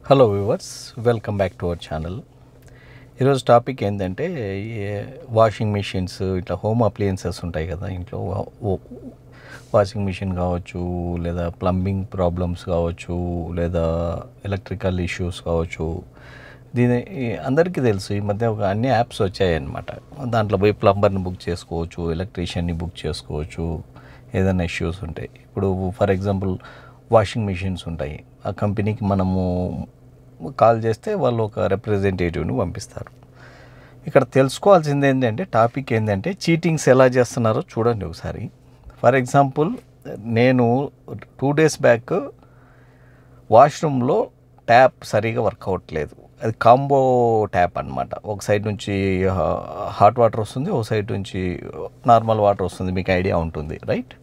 Hello viewers, welcome back to our channel. ఈరోజు topic ఏంటంటే washing machines, ఇట్లా home appliances ఉంటాయి కదా ఇంట్లో. వాషింగ్ మిషన్ కావచ్చు, లేదా ప్లంబింగ్ ప్రాబ్లమ్స్ కావచ్చు, లేదా ఎలక్ట్రికల్ ఇష్యూస్ కావచ్చు. దీని అందరికీ తెలుసు, ఈ మధ్య అన్ని యాప్స్ వచ్చాయన్నమాట. దాంట్లో పోయి ప్లంబర్ని బుక్ చేసుకోవచ్చు, ఎలక్ట్రీషియన్ని బుక్ చేసుకోవచ్చు, ఏదైనా ఇష్యూస్ ఉంటాయి. ఇప్పుడు ఫర్ ఎగ్జాంపుల్ వాషింగ్ మిషన్స్ ఉంటాయి, ఆ కంపెనీకి మనము కాల్ చేస్తే వాళ్ళు ఒక రిప్రజెంటేటివ్ని పంపిస్తారు. ఇక్కడ తెలుసుకోవాల్సింది ఏంటంటే, టాపిక్ ఏంటంటే చీటింగ్స్ ఎలా చేస్తున్నారో చూడండి ఒకసారి. ఫర్ ఎగ్జాంపుల్, నేను 2 days బ్యాక్ వాష్రూమ్లో ట్యాప్ సరిగా వర్క్ అవ్వట్లేదు. అది కాంబో ట్యాప్ అనమాట. ఒక సైడ్ నుంచి హాట్ వాటర్ వస్తుంది, ఒక సైడ్ నుంచి నార్మల్ వాటర్ వస్తుంది. మీకు ఐడియా ఉంటుంది, రైట్?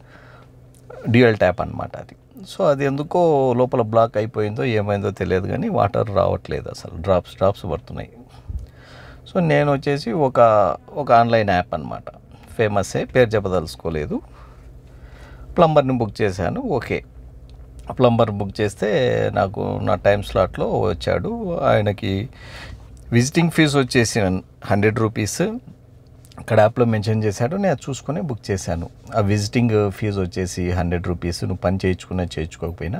డ్యూయల్ ట్యాప్ అనమాట అది. సో అది ఎందుకో లోపల బ్లాక్ అయిపోయిందో ఏమైందో తెలియదు, కానీ వాటర్ రావట్లేదు, అసలు డ్రాప్స్ పడుతున్నాయి. సో నేను వచ్చేసి ఒక ఆన్లైన్ యాప్ అనమాట, ఫేమస్సే, పేరు చెప్పదలుచుకోలేదు. ప్లంబర్ని బుక్ చేశాను. ఓకే, ప్లంబర్ బుక్ చేస్తే నాకు నా టైం స్లాట్లో వచ్చాడు. ఆయనకి విజిటింగ్ ఫీజు వచ్చేసి 100 రూపీస్ అక్కడ యాప్లో మెన్షన్ చేశాడు. నేను చూసుకొని బుక్ చేశాను. ఆ విజిటింగ్ ఫీజు వచ్చేసి 100 రూపీస్, నువ్వు పని చేయించుకోకపోయినా.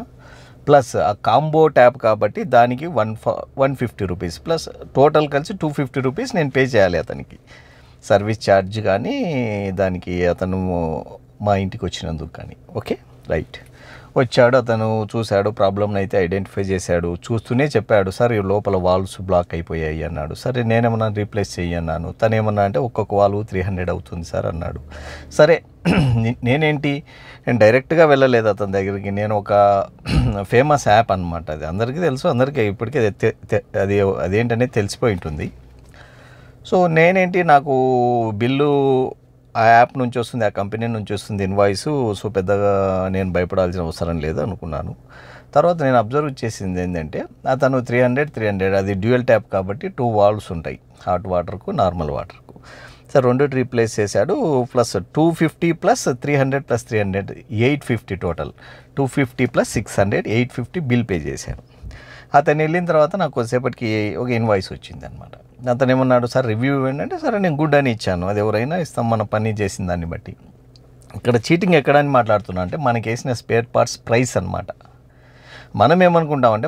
ప్లస్ ఆ కాంబో ట్యాప్ కాబట్టి దానికి 150 రూపీస్, ప్లస్ టోటల్ కలిసి 250 రూపీస్ నేను పే చేయాలి అతనికి, సర్వీస్ ఛార్జ్ కానీ, దానికి అతను మా ఇంటికి వచ్చినందుకు కానీ. Okay, right. వచ్చాడు, అతను చూశాడు, ప్రాబ్లమ్ని అయితే ఐడెంటిఫై చేశాడు. చూస్తూనే చెప్పాడు, సార్ ఈ లోపల వాల్స్ బ్లాక్ అయిపోయాయి అన్నాడు. సరే, నేనేమన్నా రీప్లేస్ చెయ్యన్నాను. తను ఏమన్నా అంటే ఒక్కొక్క వాల్వ్ 300 అవుతుంది సార్ అన్నాడు. సరే, నేను డైరెక్ట్గా వెళ్ళలేదు అతని దగ్గరికి. నేను ఒక ఫేమస్ యాప్ అనమాట, అది అందరికీ తెలుసు, అందరికీ ఇప్పటికే అదేంటనేది తెలిసిపోయి ఉంటుంది. సో నాకు బిల్లు ఆ యాప్ నుంచి వస్తుంది, ఆ కంపెనీ నుంచి వస్తుంది ఇన్వాయిస్. సో పెద్దగా నేను భయపడాల్సిన అవసరం లేదు అనుకున్నాను. తర్వాత నేను అబ్జర్వ్ చేసింది ఏంటంటే, అతను 300 అది డ్యూయల్ ట్యాప్ కాబట్టి 2 వాల్వ్స్ ఉంటాయి, హాట్ వాటర్కు, నార్మల్ వాటర్కు. సో 2 రీప్లేస్ చేశాడు. Plus 250 plus 300 plus 300 850 total. 250 plus 600 850 bill pay చేశాను. అతను వెళ్ళిన తర్వాత నాకు కొద్దిసేపటికి ఒక ఇన్వాయిస్ వచ్చింది అనమాట. అతను ఏమన్నాడు, సార్ రివ్యూ ఏంటంటే, సరే నేను గుడ్ అని ఇచ్చాను. అది ఎవరైనా ఇస్తాం, మన పని చేసిన దాన్ని బట్టి. ఇక్కడ చీటింగ్ ఎక్కడని మాట్లాడుతున్నా అంటే, మనకి వేసిన స్పేర్ పార్ట్స్ ప్రైస్ అనమాట. మనం ఏమనుకుంటామంటే,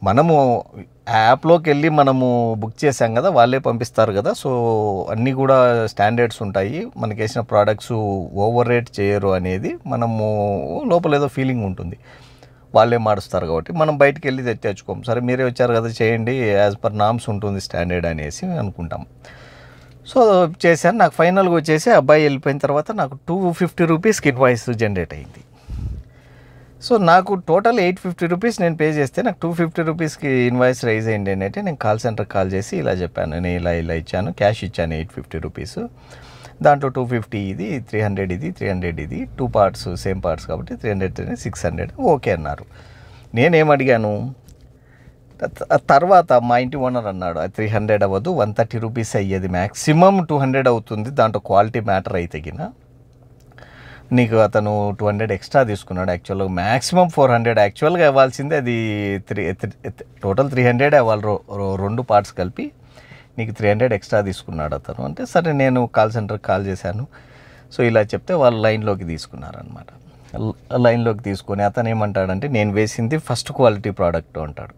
మనము యాప్లోకి వెళ్ళి మనము బుక్ చేసాం కదా, వాళ్ళే పంపిస్తారు కదా, సో అన్నీ కూడా స్టాండర్డ్స్ ఉంటాయి, మనకి వేసిన ప్రోడక్ట్స్ ఓవర్ రేట్ చేయరు అనేది మనము లోపల ఏదో ఫీలింగ్ ఉంటుంది. వాళ్ళే మారుస్తారు కాబట్టి మనం బయటికి వెళ్ళి తెచ్చుకోం. సరే, మీరే వచ్చారు కదా, చేయండి, యాజ్ పర్ నామ్స్ ఉంటుంది స్టాండర్డ్ అనేసి అనుకుంటాం. సో చేశాను. నాకు ఫైనల్గా వచ్చేసి అబ్బాయి వెళ్ళిపోయిన తర్వాత నాకు 250 రూపీస్కి ఇన్వాయిస్ జనరేట్ అయింది. సో నాకు టోటల్ 850 రూపీస్ నేను పే చేస్తే, నాకు 250 రూపీస్కి ఇన్వాయిస్ రైజ్ అయ్యింది అంటే, నేను కాల్ సెంటర్కి కాల్ చేసి ఇలా చెప్పాను, నేను ఇలా ఇచ్చాను, క్యాష్ ఇచ్చాను 850 రూపీస్, దాంట్లో 250 ఇది, 300 ఇది, 300 ఇది, 2 పార్ట్స్ సేమ్ పార్ట్స్ కాబట్టి 300 600 ఓకే అన్నారు. నేనేమడిగాను తర్వాత, మా ఇంటి ఓనర్ అన్నాడు, 300 అవ్వదు, 130 రూపీస్ అయ్యేది, మ్యాక్సిమం 200 అవుతుంది, దాంట్లో క్వాలిటీ మ్యాటర్ అయితే గిన నీకు అతను 200 ఎక్స్ట్రా తీసుకున్నాడు. యాక్చువల్గా మ్యాక్సిమం 400, యాక్చువల్గా ఇవ్వాల్సిందే అది టోటల్ 300 అవ్వాలి, 2 పార్ట్స్ కలిపి నీకు 300 ఎక్స్ట్రా తీసుకున్నాడు అతను అంటే. సరే, నేను కాల్ సెంటర్కి కాల్ చేశాను. సో ఇలా చెప్తే వాళ్ళు లైన్లోకి తీసుకున్నారనమాట. లైన్లోకి తీసుకొని అతను ఏమంటాడంటే, నేను వేసింది ఫస్ట్ క్వాలిటీ ప్రోడక్ట్ అంటాడు.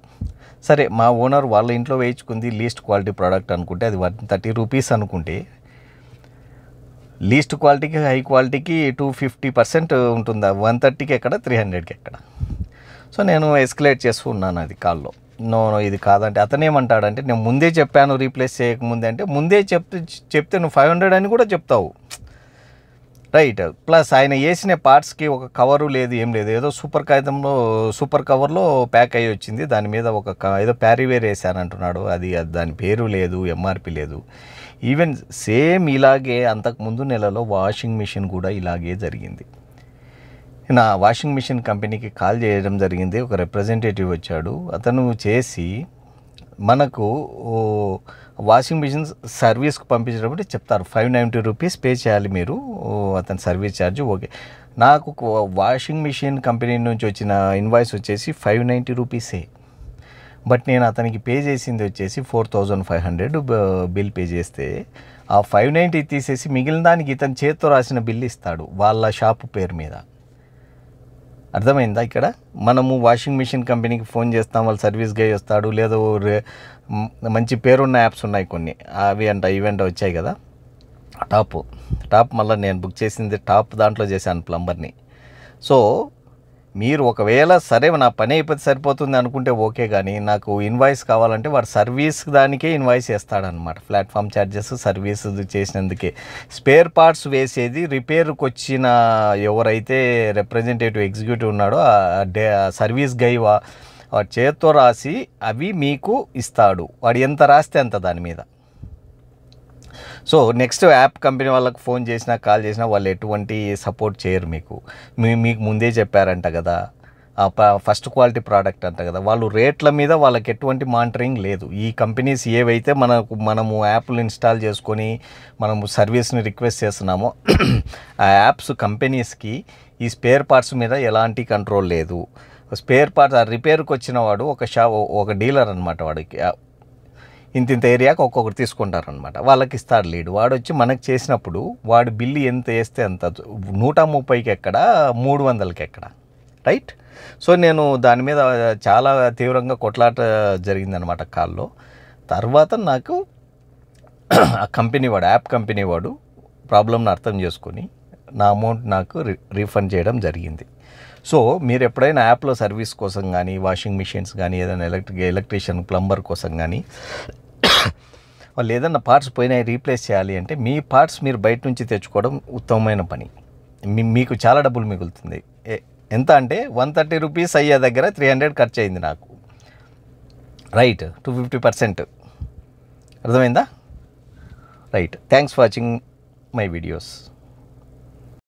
సరే, మా ఓనర్ వాళ్ళ ఇంట్లో వేయించుకుంది లీస్ట్ క్వాలిటీ ప్రోడక్ట్ అనుకుంటే, అది 130 రూపీస్ అనుకుంటే, లీస్ట్ క్వాలిటీకి హై క్వాలిటీకి 250% ఉంటుందా? 130కి ఎక్కడ, 300కి ఎక్కడ? సో నేను ఎస్కలేట్ చేస్తూ ఉన్నాను అది కాల్లో. నో ఇది కాదంటే, అతను ఏమంటాడంటే, నేను ముందే చెప్పాను రీప్లేస్ చేయకముందే అంటే, ముందే చెప్తే నువ్వు 500 అని కూడా చెప్తావు, రైట్? ప్లస్ ఆయన వేసిన పార్ట్స్కి ఒక కవరు లేదు, ఏం లేదు, ఏదో సూపర్ కవర్లో ప్యాక్ అయ్యి వచ్చింది, దాని మీద ఏదో ప్యారీవేర్ వేసానంటున్నాడు, అది దాని పేరు లేదు, ఎంఆర్పి లేదు. ఈవెన్ సేమ్ ఇలాగే అంతకుముందు నెలలో వాషింగ్ మిషన్ కూడా ఇలాగే జరిగింది. నా వాషింగ్ మిషన్ కంపెనీకి కాల్ చేయడం జరిగింది. ఒక రిప్రజెంటేటివ్ వచ్చాడు. అతను చేసి మనకు వాషింగ్ మిషన్ సర్వీస్కి పంపించేటప్పుడు చెప్తారు, 590 రూపీస్ పే చేయాలి మీరు, అతని సర్వీస్ ఛార్జ్. ఓకే, నాకు వాషింగ్ మిషన్ కంపెనీ నుంచి వచ్చిన ఇన్వాయిస్ వచ్చేసి 590 రూపీసే. బట్ నేను అతనికి పే చేసింది వచ్చేసి 4500 బిల్ పే చేస్తే ఆ 590 తీసేసి మిగిలిన దానికి ఇతని చేత్తో రాసిన బిల్ ఇస్తాడు వాళ్ళ షాపు పేరు మీద. అర్థమైందా? ఇక్కడ మనము వాషింగ్ మిషన్ కంపెనీకి ఫోన్ చేస్తాం, వాళ్ళు సర్వీస్ గై వస్తాడు, లేదా మంచి పేరున్న యాప్స్ ఉన్నాయి కొన్ని, అవి ఈవెంట్ వచ్చాయి కదా, టాప్ మళ్ళీ నేను బుక్ చేసింది టాప్ దాంట్లో చేశాను ప్లంబర్ని. సో మీరు ఒకవేళ సరే నా పని అయిపోతే సరిపోతుంది అనుకుంటే ఓకే, కానీ నాకు ఇన్వాయిస్ కావాలంటే వాడు సర్వీస్ దానికే ఇన్వాయిస్ వేస్తాడనమాట. ప్లాట్ఫామ్ ఛార్జెస్ సర్వీస్ చేసినందుకే. స్పేర్ పార్ట్స్ వేసేది రిపేర్కి వచ్చిన ఎవరైతే రిప్రజెంటేటివ్ ఎగ్జిక్యూటివ్ ఉన్నాడో సర్వీస్ గై వాడి చేత్తో రాసి అవి మీకు ఇస్తాడు. వాడు ఎంత రాస్తే అంత దాని మీద. సో నెక్స్ట్ యాప్ కంపెనీ వాళ్ళకి ఫోన్ చేసినా కాల్ చేసినా వాళ్ళు ఎటువంటి సపోర్ట్ చేయరు మీకు ముందే చెప్పారంట కదా, ఫస్ట్ క్వాలిటీ ప్రోడక్ట్ అంట కదా, వాళ్ళు రేట్ల మీద వాళ్ళకి ఎటువంటి మానిటరింగ్ లేదు. ఈ కంపెనీస్ ఏవైతే మనము యాప్లు ఇన్స్టాల్ చేసుకొని మనము సర్వీస్ని రిక్వెస్ట్ చేస్తున్నామో ఆ యాప్స్ కంపెనీస్కి ఈ స్పేర్ పార్ట్స్ మీద ఎలాంటి కంట్రోల్ లేదు. స్పేర్ పార్ట్స్ రిపేర్కి వచ్చిన వాడు ఒక డీలర్ అనమాట, వాడికి ఇంత ఏరియాకి ఒక్కొక్కటి తీసుకుంటారనమాట, వాళ్ళకి ఇస్తాడు లీడ్. వాడు వచ్చి మనకు చేసినప్పుడు వాడి బిల్లు ఎంత వేస్తే అంత, 130కి ఎక్కడ 300కి ఎక్కడ, రైట్? సో నేను దాని మీద చాలా తీవ్రంగా కొట్లాట జరిగిందనమాట కాల్లో. తర్వాత నాకు ఆ కంపెనీ వాడు, యాప్ కంపెనీ వాడు ప్రాబ్లమ్ని అర్థం చేసుకొని నా అమౌంట్ నాకు రీఫండ్ చేయడం జరిగింది. సో మీరు ఎప్పుడైనా యాప్లో సర్వీస్ కోసం కానీ, వాషింగ్ మిషన్స్ కానీ, ఏదైనా ఎలక్ట్రీషియన్ ప్లంబర్ కోసం కానీ వాళ్ళు ఏదైనా పార్ట్స్ పోయినాయి రీప్లేస్ చేయాలి అంటే మీ పార్ట్స్ మీరు బయట నుంచి తెచ్చుకోవడం ఉత్తమమైన పని. మీకు చాలా డబ్బులు మిగులుతుంది. ఎంత అంటే 130 రూపీస్ అయ్యే దగ్గర 300 ఖర్చు అయింది నాకు, రైట్? 250%. అర్థమైందా? Right. Thanks for watching my videos.